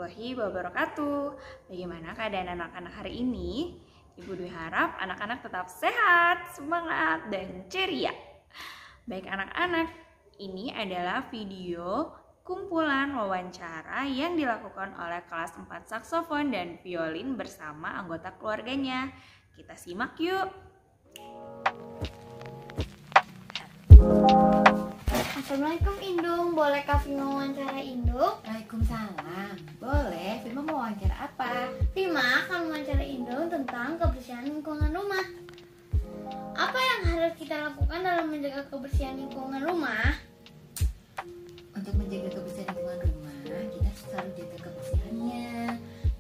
warahmatullahi wabarakatuh. Bagaimana keadaan anak-anak hari ini? Ibu Dwi harap anak-anak tetap sehat, semangat, dan ceria. Baik anak-anak, ini adalah video kumpulan wawancara yang dilakukan oleh kelas 4 saksofon dan violin bersama anggota keluarganya. Kita simak yuk. Assalamualaikum Indung, bolehkah Fima wawancara Indung? Waalaikumsalam, boleh. Fima mau wawancara apa? Fima akan wawancara Indung tentang kebersihan lingkungan rumah. Apa yang harus kita lakukan dalam menjaga kebersihan lingkungan rumah? Untuk menjaga kebersihan lingkungan rumah, kita selalu jaga kebersihannya,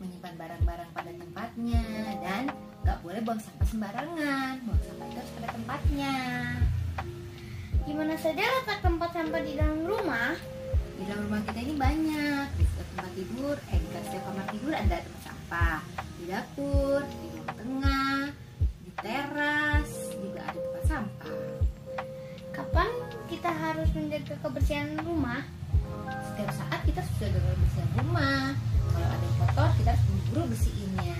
menyimpan barang-barang pada tempatnya, dan gak boleh buang sampah sembarangan. Buang sampah itu harus pada tempatnya. Gimana saja letak tempat sampah di dalam rumah? Di dalam rumah kita ini banyak. Di setiap tempat tidur, di setiap kamar tidur ada tempat sampah. Di dapur, di ruang tengah, di teras juga ada tempat sampah. Kapan kita harus menjaga kebersihan rumah? Setiap saat kita harus jaga kebersihan rumah. Kalau ada yang kotor, kita harus buru-buru bersihinnya.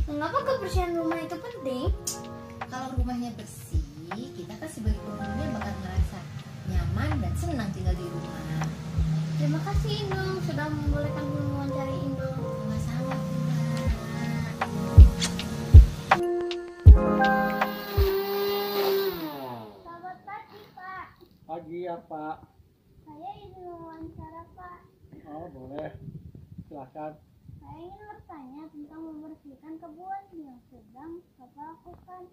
Mengapa kebersihan rumah itu penting? Kalau rumahnya bersih, kita kan sebagai penghuninya bakal merasa nyaman dan senang tinggal di rumah. Terima kasih Indung sudah membolehkan mewawancari Indung. Sama-sama, Fima. Selamat pagi Pak. Pagi ya Pak. Saya ingin mewawancara Pak. Oh boleh, silahkan. Saya ingin bertanya tentang membersihkan kebun yang sedang Bapak lakukan.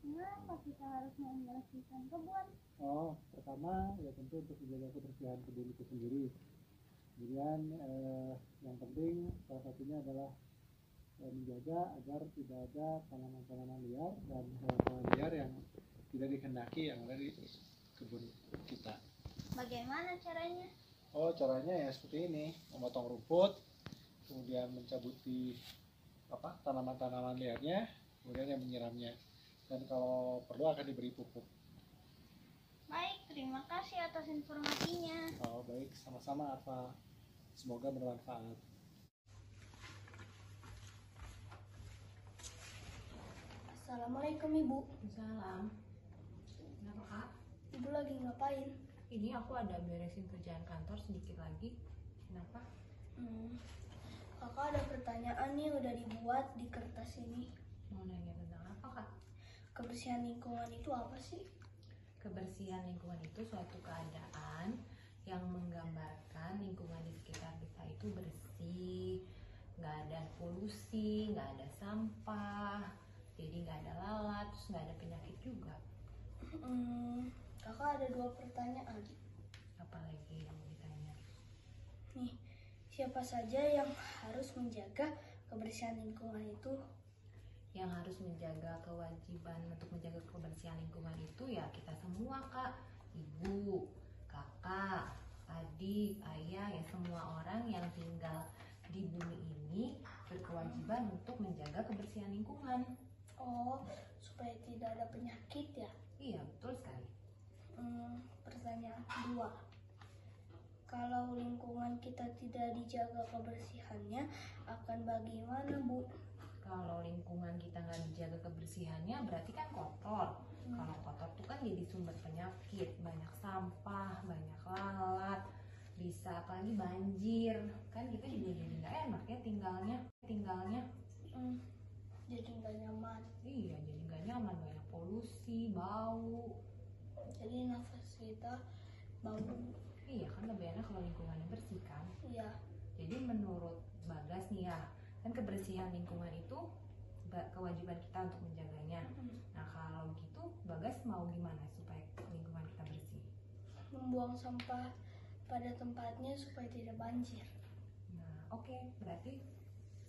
Kenapa kita harus membersihkan kebun? Oh, pertama ya tentu untuk menjaga kebersihan kebun itu sendiri. Kemudian yang penting salah satunya adalah menjaga agar tidak ada tanaman-tanaman liar dan hewan liar yang tidak dikehendaki yang ada di kebun kita. Bagaimana caranya? Oh, caranya ya seperti ini, memotong rumput, kemudian mencabuti tanaman-tanaman liarnya, kemudian yang menyiramnya. Dan kalau perlu akan diberi pupuk. Baik, terima kasih atas informasinya. Oh baik, sama-sama Arfa. Semoga bermanfaat. Assalamualaikum Ibu. Salam. Kenapa Kak? Ibu lagi ngapain? Ini aku ada beresin kerjaan kantor sedikit lagi. Kenapa? Kakak ada pertanyaan nih udah dibuat di kertas ini. Mau nanya tentang apa Kak? Kebersihan lingkungan itu apa sih? Kebersihan lingkungan itu suatu keadaan yang menggambarkan lingkungan di sekitar kita itu bersih, nggak ada polusi, nggak ada sampah, jadi nggak ada lalat, terus nggak ada penyakit juga. Kakak ada 2 pertanyaan. Apalagi yang mau ditanya? Nih, siapa saja yang harus menjaga kebersihan lingkungan itu? Yang harus menjaga kewajiban untuk menjaga kebersihan lingkungan itu ya kita semua Kak, ibu, kakak, adik, ayah, ya semua orang yang tinggal di bumi ini berkewajiban untuk menjaga kebersihan lingkungan. Oh, supaya tidak ada penyakit ya? Iya, betul sekali. Pertanyaan 2. Kalau lingkungan kita tidak dijaga kebersihannya, akan bagaimana Bu? Kalau lingkungan kita nggak dijaga kebersihannya berarti kan kotor. Kalau kotor tuh kan jadi sumber penyakit, banyak sampah, banyak lalat, bisa apalagi banjir. Kan kita juga jadi nggak enak ya tinggalnya. Jadi nggak nyaman. Iya, jadi nggak nyaman, banyak polusi, bau. Jadi nafas kita bau. Iya kan lebih enak kalau lingkungannya bersih kan. Iya. Jadi menurut Bagas nih ya, kan kebersihan lingkungan itu kewajiban kita untuk menjaganya. Nah kalau gitu Bagas mau gimana supaya lingkungan kita bersih? Membuang sampah pada tempatnya supaya tidak banjir. Nah oke, berarti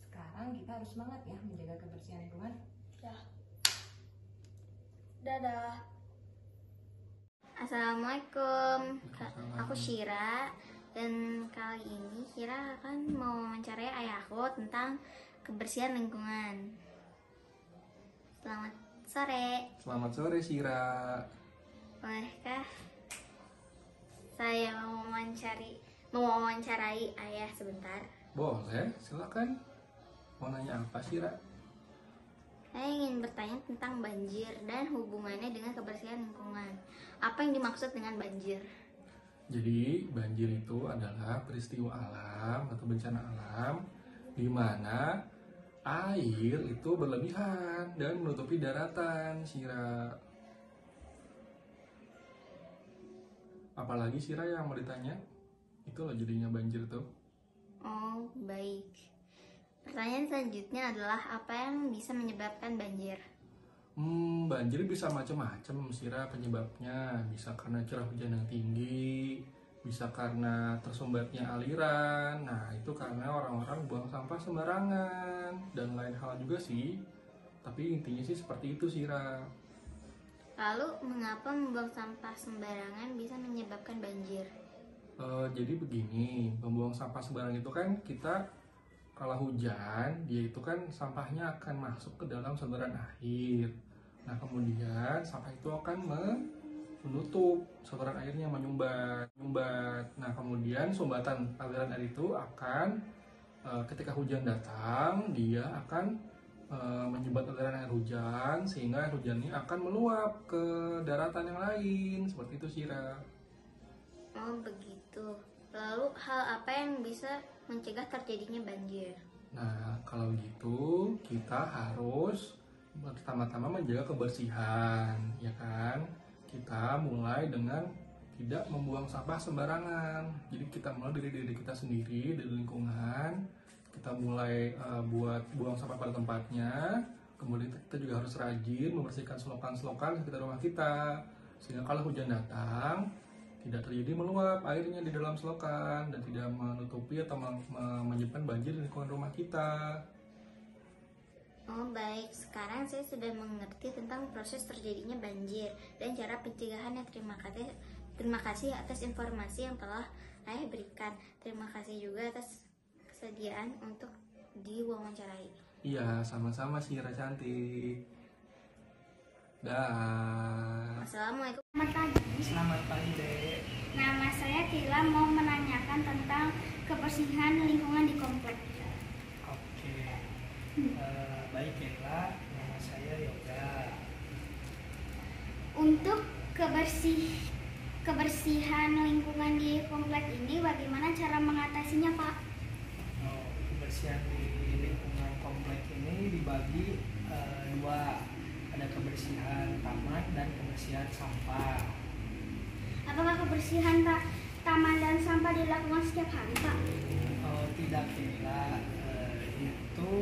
sekarang kita harus semangat ya menjaga kebersihan lingkungan. Ya. Dadah. Assalamualaikum. Aku Syira dan kali ini Syira akan mau mewawancarai ayahku tentang kebersihan lingkungan. Selamat sore. Selamat sore Syira. Bolehkah saya mewawancarai ayah sebentar? Boleh, silakan. Mau nanya apa sih, Ra? Saya ingin bertanya tentang banjir dan hubungannya dengan kebersihan lingkungan. Apa yang dimaksud dengan banjir? Jadi, banjir itu adalah peristiwa alam atau bencana alam di mana air itu berlebihan dan menutupi daratan, Sira. Apalagi Sira yang mau ditanya? Itu loh jadinya banjir tuh. Oh, baik. Pertanyaan selanjutnya adalah apa yang bisa menyebabkan banjir? Banjir bisa macam-macam Sira penyebabnya. Bisa karena curah hujan yang tinggi, bisa karena tersumbatnya aliran. Nah, itu karena orang-orang buang sampah sembarangan dan lain hal juga sih. Tapi intinya sih seperti itu Sira. Lalu, mengapa membuang sampah sembarangan bisa menyebabkan banjir? Jadi begini, membuang sampah sembarangan itu kan kita kalau hujan, dia itu kan sampahnya akan masuk ke dalam saluran air. Nah, kemudian sampah itu akan menutup saluran airnya, menyumbat. Nah, kemudian sumbatan aliran air itu akan ketika hujan datang, dia akan menyumbat aliran air hujan sehingga air hujan ini akan meluap ke daratan yang lain. Seperti itu, Sira. Oh, begitu. Lalu, hal apa yang bisa mencegah terjadinya banjir? Nah, kalau gitu kita harus pertama-tama menjaga kebersihan, ya kan? Kita mulai dengan tidak membuang sampah sembarangan. Jadi kita mulai dari diri kita sendiri, dari lingkungan. Kita mulai buat buang sampah pada tempatnya. Kemudian kita juga harus rajin membersihkan selokan-selokan sekitar rumah kita. Sehingga kalau hujan datang, tidak terjadi meluap airnya di dalam selokan dan tidak menutupi atau menyebabkan banjir di lingkungan rumah kita. Oh, baik. Sekarang saya sudah mengerti tentang proses terjadinya banjir dan cara pencegahannya. Terima kasih atas informasi yang telah Ayah berikan. Terima kasih juga atas kesediaan untuk diwawancarai. Iya, sama-sama Sira cantik. Dah. Assalamualaikum. Selamat pagi. Selamat pagi, Dek. Nama saya Tila, mau menanyakan tentang kebersihan lingkungan di komplek. Oke, baik Tila, nama saya Yoga. Untuk kebersihan lingkungan di komplek ini, bagaimana cara mengatasinya, Pak? Kebersihan di lingkungan komplek ini dibagi dua, ada kebersihan taman dan kebersihan sampah. Apakah kebersihan taman dan sampah dilakukan setiap hari, Pak? Tidak Tila, itu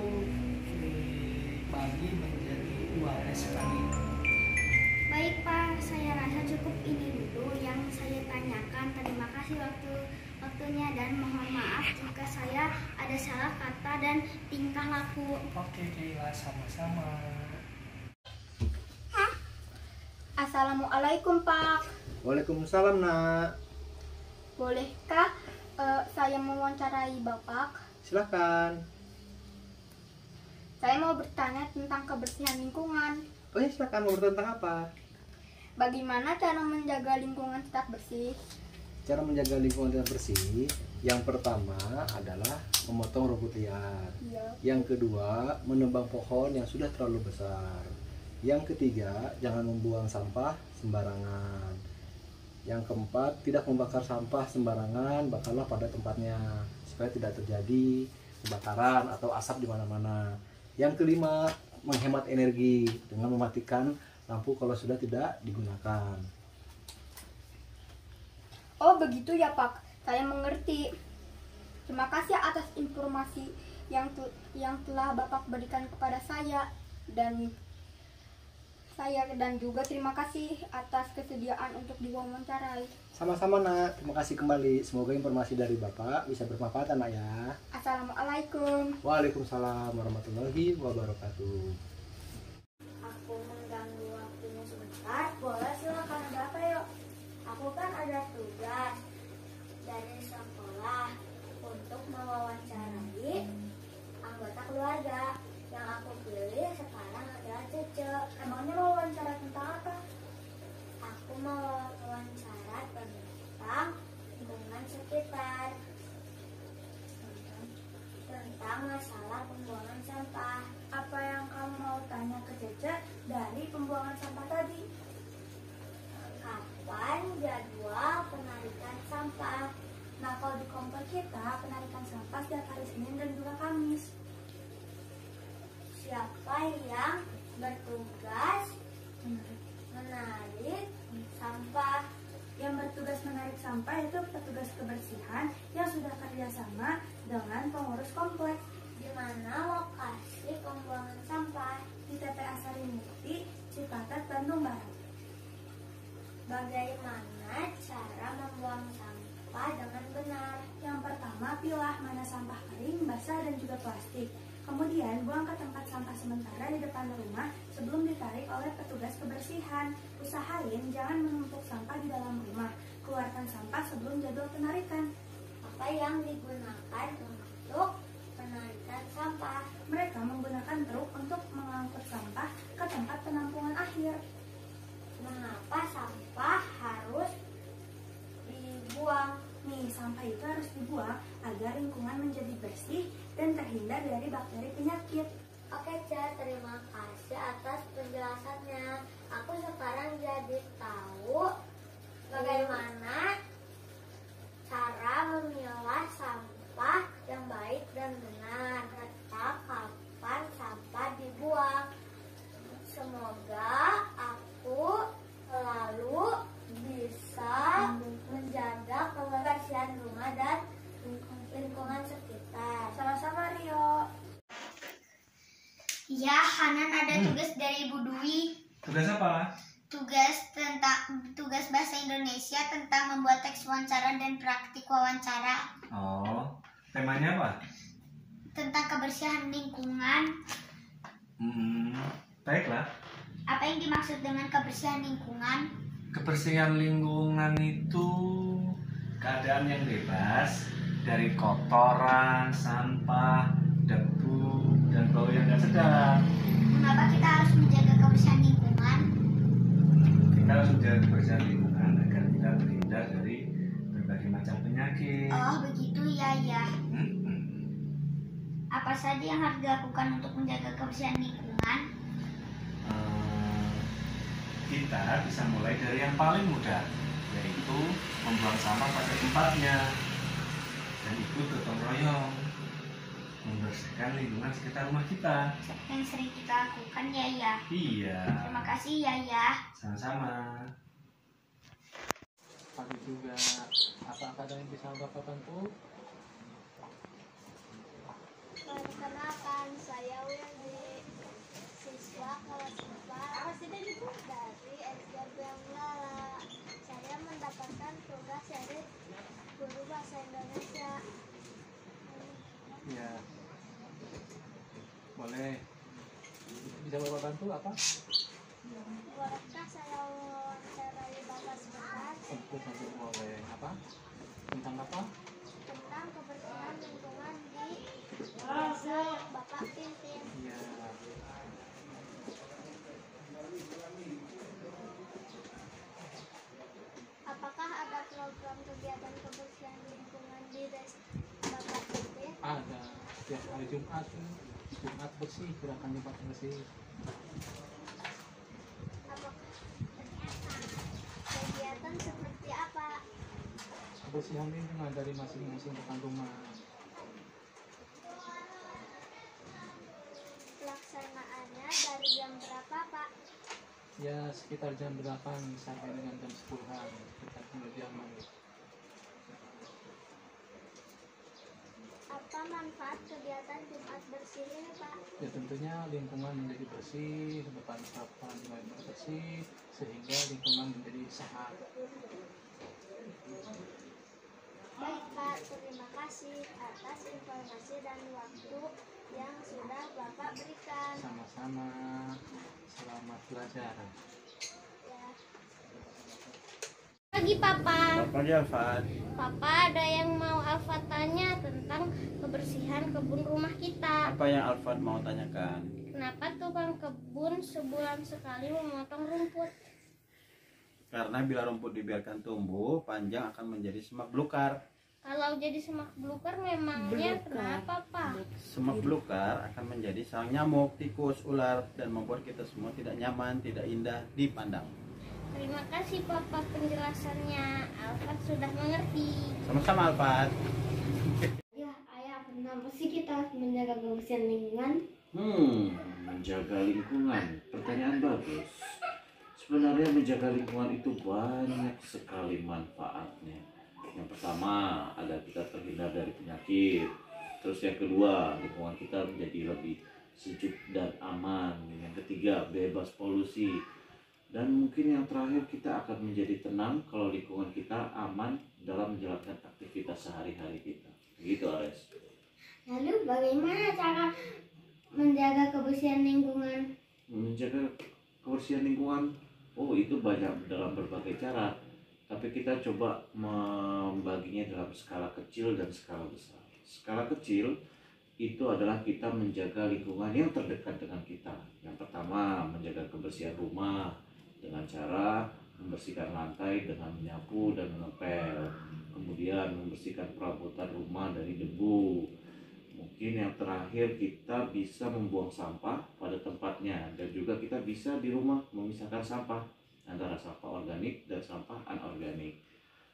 dibagi menjadi 2 hari sekali. Baik, Pak, saya rasa cukup ini dulu yang saya tanyakan. Terima kasih waktunya dan mohon maaf jika saya ada salah kata dan tingkah laku. Oke Tila, sama-sama. Assalamualaikum, Pak. Waalaikumsalam, Nak. Bolehkah saya mewawancarai Bapak? Silakan. Saya mau bertanya tentang kebersihan lingkungan. Oh ya, silakan. Mau bertanya tentang apa? Bagaimana cara menjaga lingkungan tetap bersih? Cara menjaga lingkungan tetap bersih, yang pertama adalah memotong rumput liar. Iya. Yang kedua, menebang pohon yang sudah terlalu besar. Yang ketiga, jangan membuang sampah sembarangan. Yang keempat, tidak membakar sampah sembarangan, bakarlah pada tempatnya supaya tidak terjadi kebakaran atau asap di mana-mana. Yang kelima, menghemat energi dengan mematikan lampu kalau sudah tidak digunakan. Oh, begitu ya, Pak. Saya mengerti. Terima kasih atas informasi yang telah Bapak berikan kepada saya dan juga terima kasih atas kesediaan untuk diwawancarai. Sama-sama, Nak. Terima kasih kembali. Semoga informasi dari Bapak bisa bermanfaat, Nak ya. Assalamualaikum. Waalaikumsalam warahmatullahi wabarakatuh. Aku mengganggu waktunya sebentar. Boleh, silakan. Ada apa yuk? Aku kan ada tugas dari sekolah untuk mewawancarai anggota keluarga. Yang aku pilih sekarang adalah Cece. Emangnya mau wawancara tentang apa? Aku mau wawancara tentang lingkungan sekitar. masalah pembuangan sampah. Apa yang kamu mau tanya ke Cece dari pembuangan sampah tadi? Kapan jadwal penarikan sampah? Nah, kalau di komplek kita, penarikan sampah setiap hari Senin dan juga Kamis. Siapa yang bertugas menarik sampah? Yang bertugas menarik sampah itu petugas kebersihan yang sudah kerjasama dengan pengurus komplek. Di mana lokasi pembuangan sampah? Di TPA Sarimukti, Cipatat, Bandung Barat. Bagaimana cara membuang sampah dengan benar? Yang pertama, pilah mana sampah kering, basah, dan juga plastik. Kemudian, buang ke tempat sampah sementara di depan rumah sebelum ditarik oleh petugas kebersihan. Usahain jangan menumpuk sampah di dalam rumah. Keluarkan sampah sebelum jadwal penarikan. Apa yang digunakan untuk penarikan sampah? Mereka menggunakan truk untuk mengangkut sampah ke tempat penampungan akhir. Mengapa sampah harus dibuang? Nih, sampah itu harus dibuang agar lingkungan menjadi bersih dan terhindar dari bakteri penyakit. Oke, Ca, terima kasih atas penjelasannya. Aku sekarang jadi tahu bagaimana cara memilah sampah yang baik dan benar, serta kapan sampah dibuang. Semoga aku selalu bisa menjaga kebersihan rumah dan lingkungan sekitar. Sama-sama, Rio. Ya, Hanan ada tugas dari Ibu Dwi. Tugas apa? Tugas bahasa Indonesia tentang membuat teks wawancara dan praktik wawancara. Oh, temanya apa? Tentang kebersihan lingkungan. Baiklah. Apa yang dimaksud dengan kebersihan lingkungan? Kebersihan lingkungan itu keadaan yang bebas dari kotoran, sampah, debu, dan bau yang tidak sedap. Mengapa kita harus menjaga kebersihan lingkungan? Kita harus menjaga kebersihan lingkungan agar kita terhindar dari berbagai macam penyakit. Oh, begitu ya. Apa saja yang harus dilakukan untuk menjaga kebersihan lingkungan? Kita bisa mulai dari yang paling mudah, yaitu membuang sampah pada tempatnya dan ikut gotong royong membersihkan lingkungan sekitar rumah kita. Yang sering kita lakukan ya. Iya. Terima kasih ya. Sama-sama. Pagi juga. Apa ada yang bisa Bapak bantu? Perkenalkan, saya Wildi, siswa kelas 4 dari SDB Lala. Saya mendapatkan tugas dari guru bahasa Indonesia. Ya. Boleh. Bisa Bapak bantu apa? Bolehkah saya wawancarai Bapak sebentar? Tentu saja boleh. Apa? Tentang apa? Tentang kebersihan lingkungan di desa Bapak pimpin. Iya. Apakah ada program kegiatan kebersihan lingkungan di desa Bapak pimpin? Ada. Setiap hari Jumat bersih, gerakan Jumat bersih. Kegiatan seperti apa? Kebersihan lingkungan dari masing-masing rekan rumah. Pelaksanaannya dari jam berapa, Pak? Ya, sekitar jam 8 sampai dengan jam 10-an. Sekitar 2 jam. Apa manfaat kegiatan Jumat bersih ini, Pak? Ya, tentunya lingkungan menjadi bersih, depan sampah bersih, sehingga lingkungan menjadi sehat. Baik, Pak. Terima kasih atas informasi dan waktu yang sudah Bapak berikan. Sama-sama. Selamat belajar. Ya. Pagi Papa. Pagi Alfat. Papa, ada yang mau Alfat tanya tentang kebersihan kebun rumah kita. Apa yang Alfat mau tanyakan? Kenapa tukang kebun sebulan sekali memotong rumput? Karena bila rumput dibiarkan tumbuh panjang akan menjadi semak belukar. Kalau jadi semak belukar memangnya kenapa, Pak? Semak belukar akan menjadi sarang nyamuk, tikus, ular, dan membuat kita semua tidak nyaman, tidak indah dipandang. Terima kasih Papa penjelasannya. Alfat sudah mengerti. Sama-sama Alfat. Ya, Ayah, kenapa sih kita harus menjaga kebersihan lingkungan? Menjaga lingkungan. Pertanyaan bagus. Sebenarnya menjaga lingkungan itu banyak sekali manfaatnya. Yang pertama, agar kita terhindar dari penyakit. Terus yang kedua, lingkungan kita menjadi lebih sejuk dan aman. Yang ketiga, bebas polusi. Dan mungkin yang terakhir, kita akan menjadi tenang kalau lingkungan kita aman dalam menjalankan aktivitas sehari-hari kita. Gitu, Ares. Lalu bagaimana cara menjaga kebersihan lingkungan? Menjaga kebersihan lingkungan, itu banyak dalam berbagai cara. Tapi kita coba membaginya dalam skala kecil dan skala besar. Skala kecil itu adalah kita menjaga lingkungan yang terdekat dengan kita. Yang pertama, menjaga kebersihan rumah dengan cara membersihkan lantai dengan menyapu dan mengepel. Kemudian membersihkan perabotan rumah dari debu. Mungkin yang terakhir, kita bisa membuang sampah pada tempatnya. Dan juga kita bisa di rumah memisahkan sampah antara sampah organik dan sampah anorganik.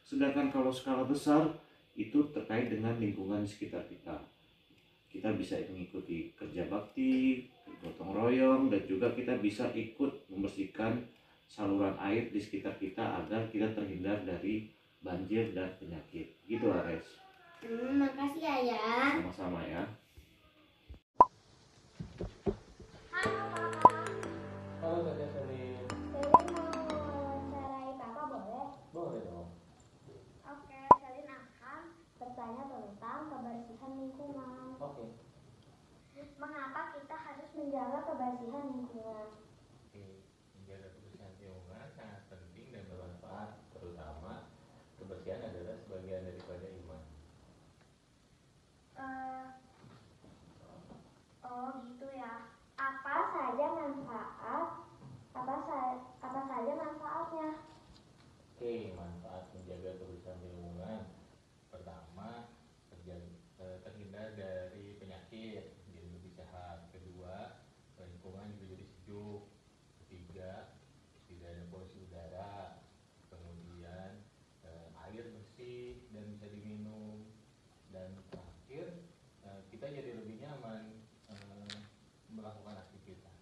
Sedangkan kalau skala besar itu terkait dengan lingkungan sekitar kita. Kita bisa mengikuti kerja bakti, gotong royong, dan juga kita bisa ikut membersihkan saluran air di sekitar kita agar kita terhindar dari banjir dan penyakit. Gitu, Ares. Makasih Ayah. Sama-sama ya. Halo Kak Selin. Selin mau wawancarai Papa boleh? Boleh dong. Oke, Selin akan bertanya tentang kebersihan lingkungan. Oke. Mengapa kita harus menjaga kebersihan lingkungan? Menjaga kebersihan lingkungan sangat penting dan bermanfaat, terutama kebersihan adalah sebagian daripada iman. Gitu ya. Apa saja manfaatnya? Oke, manfaat menjaga kebersihan lingkungan. Pertama, terhindar dari penyakit, jadi lebih sehat. Kedua, lingkungan juga jadi sejuk. Ketiga, tidak ada polusi udara. Kemudian air bersih dan bisa diminum. Dan terakhir, kita jadi lebih nyaman melakukan aktivitas.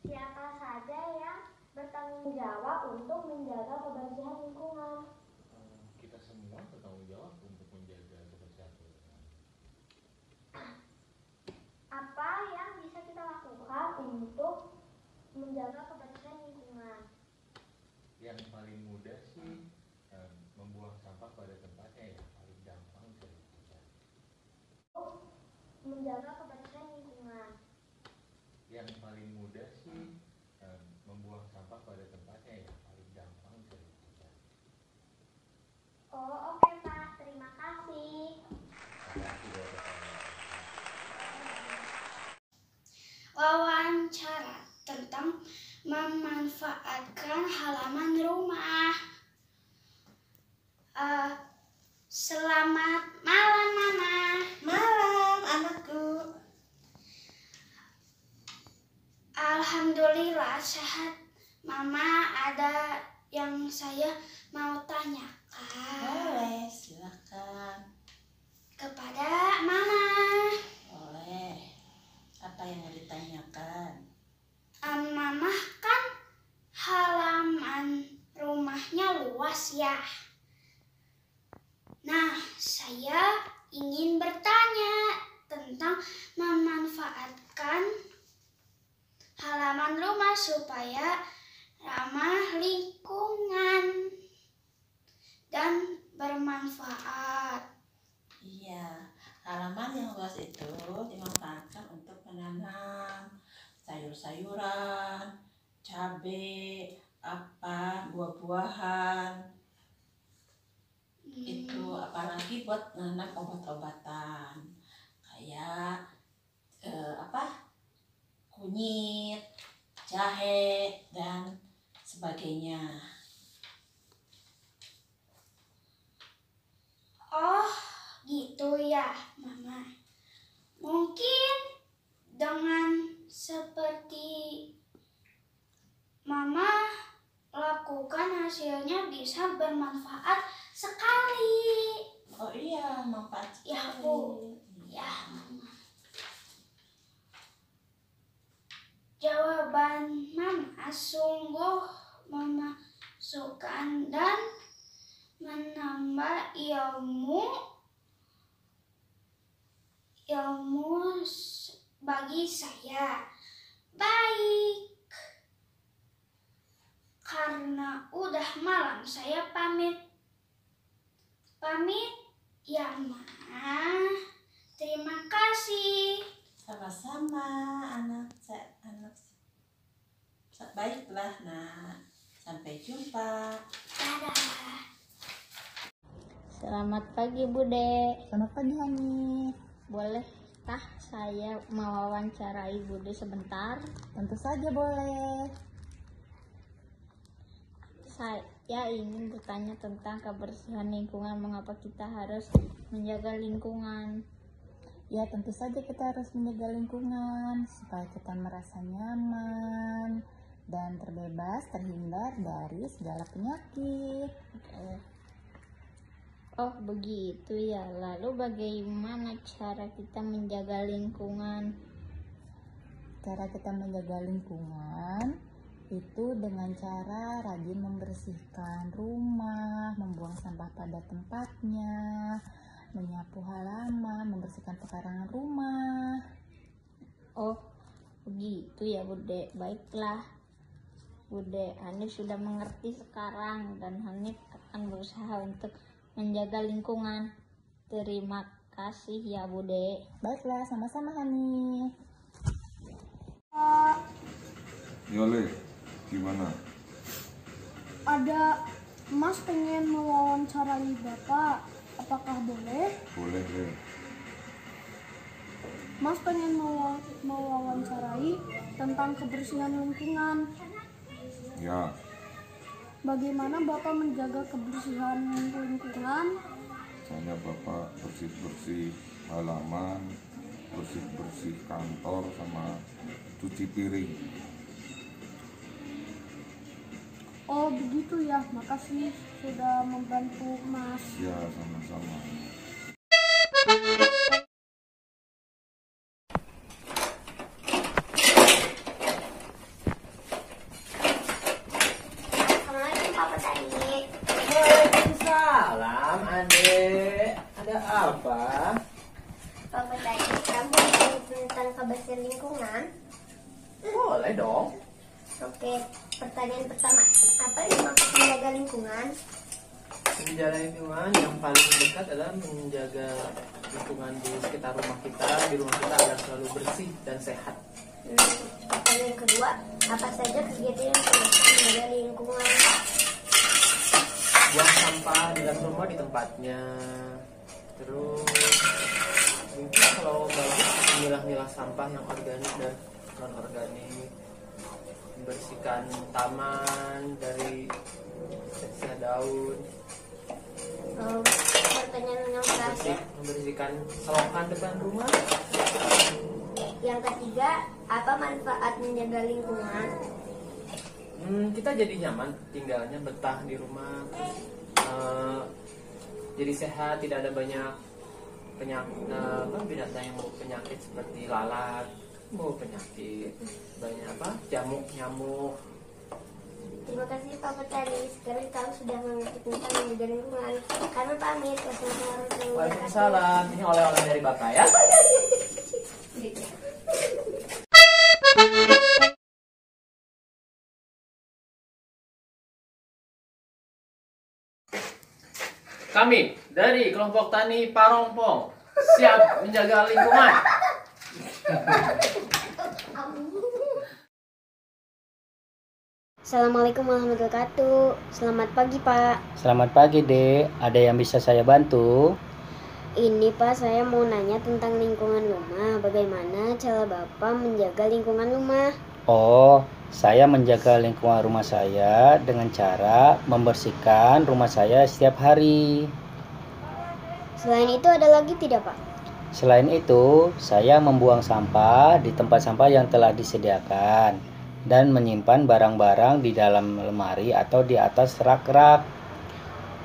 Siapa saja yang bertanggung jawab untuk menjaga kebersihan lingkungan? Kita semua bertanggung jawab untuk menjaga kebersihan lingkungan. Apa yang bisa kita lakukan untuk menjaga kebersihan lingkungan? Yang paling mudah sih membuang sampah pada tempatnya, yang paling gampang bisa dilakukan. Menjaga kebersihan lingkungan. Yang paling mudah sih membuang sampah pada tempatnya, yang paling gampang bisa dilakukan. Oke Pak, terima kasih. Wawancara tentang memanfaatkan halaman rumah. Selamat malam Mama. Malam anakku. Alhamdulillah sehat. Mama, ada yang saya mau tanyakan. Boleh, silakan. Kepada Mama. Boleh. Apa yang mau ditanyakan? Mama kan halaman rumahnya luas ya. Nah, saya ingin bertanya tentang memanfaatkan halaman rumah supaya ramah lingkungan dan bermanfaat. Iya, halaman yang luas itu dimanfaatkan untuk menanam sayur-sayuran, cabai, buah-buahan. Itu apalagi buat menanam obat-obatan kayak kunyit, jahe dan sebagainya. Oh, gitu ya, Mama. Mungkin dengan seperti Mama lakukan hasilnya bisa bermanfaat sekali. Oh iya, manfaat sekali. Ya, Bu. Ya, Mama. Jawaban Mama sungguh memasukkan dan menambah ilmu bagi saya. Baik. Karena udah malam, saya pamit ya, Ma. Terima kasih. Sama-sama, anak. Baiklah, Nak. Sampai jumpa. Dadah. Selamat pagi, Bude. Selamat pagi, Hani. Bolehkah saya mewawancarai Bude sebentar? Tentu saja boleh. Saya ingin bertanya tentang kebersihan lingkungan. Mengapa kita harus menjaga lingkungan? Ya, tentu saja kita harus menjaga lingkungan supaya kita merasa nyaman dan terhindar dari segala penyakit. Oh, begitu ya. Lalu bagaimana cara kita menjaga lingkungan? Cara kita menjaga lingkungan itu dengan cara rajin membersihkan rumah, membuang sampah pada tempatnya, menyapu halaman, membersihkan pekarangan rumah. Oh, begitu ya, Bude. Baiklah, Bude. Hanif sudah mengerti sekarang dan Hanif akan berusaha untuk menjaga lingkungan. Terima kasih ya, Bude. Baiklah, sama-sama, Hani. Yole, gimana? Ada Mas pengen mewawancarai Bapak, apakah boleh? Boleh deh. Mas pengen mewawancarai tentang kebersihan lingkungan. Ya. Bagaimana Bapak menjaga kebersihan lingkungan? Misalnya Bapak bersih-bersih halaman, bersih-bersih kantor, sama cuci piring. Oh begitu ya, makasih sudah membantu Mas. Ya, sama-sama. Assalamualaikum Pak Petani. Waalaikumsalam, Adek. Ada apa? Pak Petani, kamu mau tentang kebersihan lingkungan? Boleh dong. Oke, pertanyaan pertama, apa yang maksud menjaga lingkungan? Menjaga lingkungan yang paling dekat adalah menjaga lingkungan di sekitar rumah kita, di rumah kita agar selalu bersih dan sehat. Pertanyaan kedua, apa saja kegiatan yang termasuk menjaga lingkungan? Buang sampah di dalam rumah di tempatnya. Terus mungkin kalau bagus memilah-milah sampah yang organik dan non organik, membersihkan taman dari sisa daun. Pertanyaan yang terakhir, Membersihkan selokan depan rumah. yang ketiga, apa manfaat menjaga lingkungan? Kita jadi nyaman tinggalnya, betah di rumah, terus jadi sehat, tidak ada banyak binatang yang mau penyakit seperti lalat, mau penyakit banyak jamuk nyamuk. Terima kasih Pak Petani, sekarang kamu sudah mengerti tentang menjaga lingkungan. Kami pamit. Wassalamualaikum warahmatullahi wabarakatuh. Waalaikumsalam. Ini oleh-oleh dari Bapak ya. Kami dari kelompok tani Parompong siap menjaga lingkungan. Assalamualaikum warahmatullahi wabarakatuh. Selamat pagi Pak. Selamat pagi Dek, ada yang bisa saya bantu? Ini Pak, saya mau nanya tentang lingkungan rumah. Bagaimana cara Bapak menjaga lingkungan rumah? Oh, saya menjaga lingkungan rumah saya dengan cara membersihkan rumah saya setiap hari. Selain itu ada lagi tidak, Pak? Selain itu, saya membuang sampah di tempat sampah yang telah disediakan dan menyimpan barang-barang di dalam lemari atau di atas rak-rak.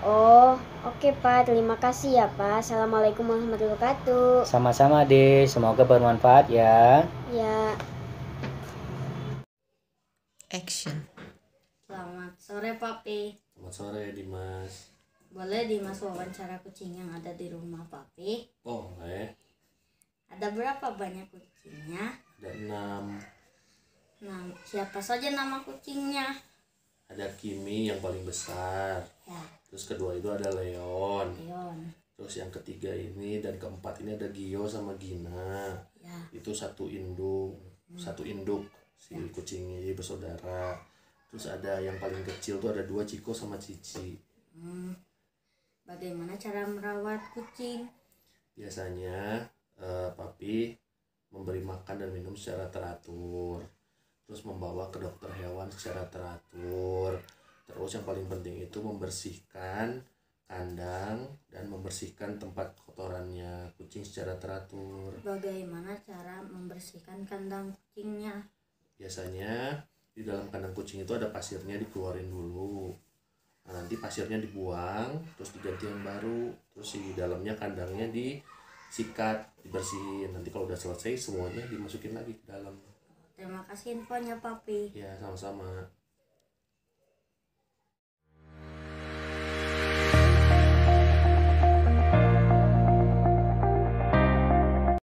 Oh, oke Pak. Terima kasih ya Pak. Assalamualaikum warahmatullahi wabarakatuh. Sama-sama deh, semoga bermanfaat ya. Ya. Action. Selamat sore Papi. Selamat sore Dimas. Boleh Dimas wawancara kucing yang ada di rumah Papi? Boleh. Ada berapa banyak kucingnya? Ada 6. Nah, siapa saja nama kucingnya? Ada Kimi yang paling besar. Ya. Terus kedua itu ada Leon. Leon. Terus yang ketiga ini dan keempat ini ada Gio sama Gina. Ya. Itu satu induk si kucingnya, jadi bersaudara. Terus ada yang paling kecil tuh ada 2, Ciko sama Cici. Bagaimana cara merawat kucing? Biasanya Papi memberi makan dan minum secara teratur, terus membawa ke dokter hewan secara teratur. Terus yang paling penting itu membersihkan kandang dan membersihkan tempat kotorannya kucing secara teratur. Bagaimana cara membersihkan kandang kucingnya? Biasanya di dalam kandang kucing itu ada pasirnya, dikeluarin dulu. Nah, nanti pasirnya dibuang, terus diganti yang baru. Terus di dalamnya kandangnya disikat, dibersihin. Nanti kalau udah selesai semuanya dimasukin lagi ke dalam. Terima kasih infonya Papi. Ya, sama-sama.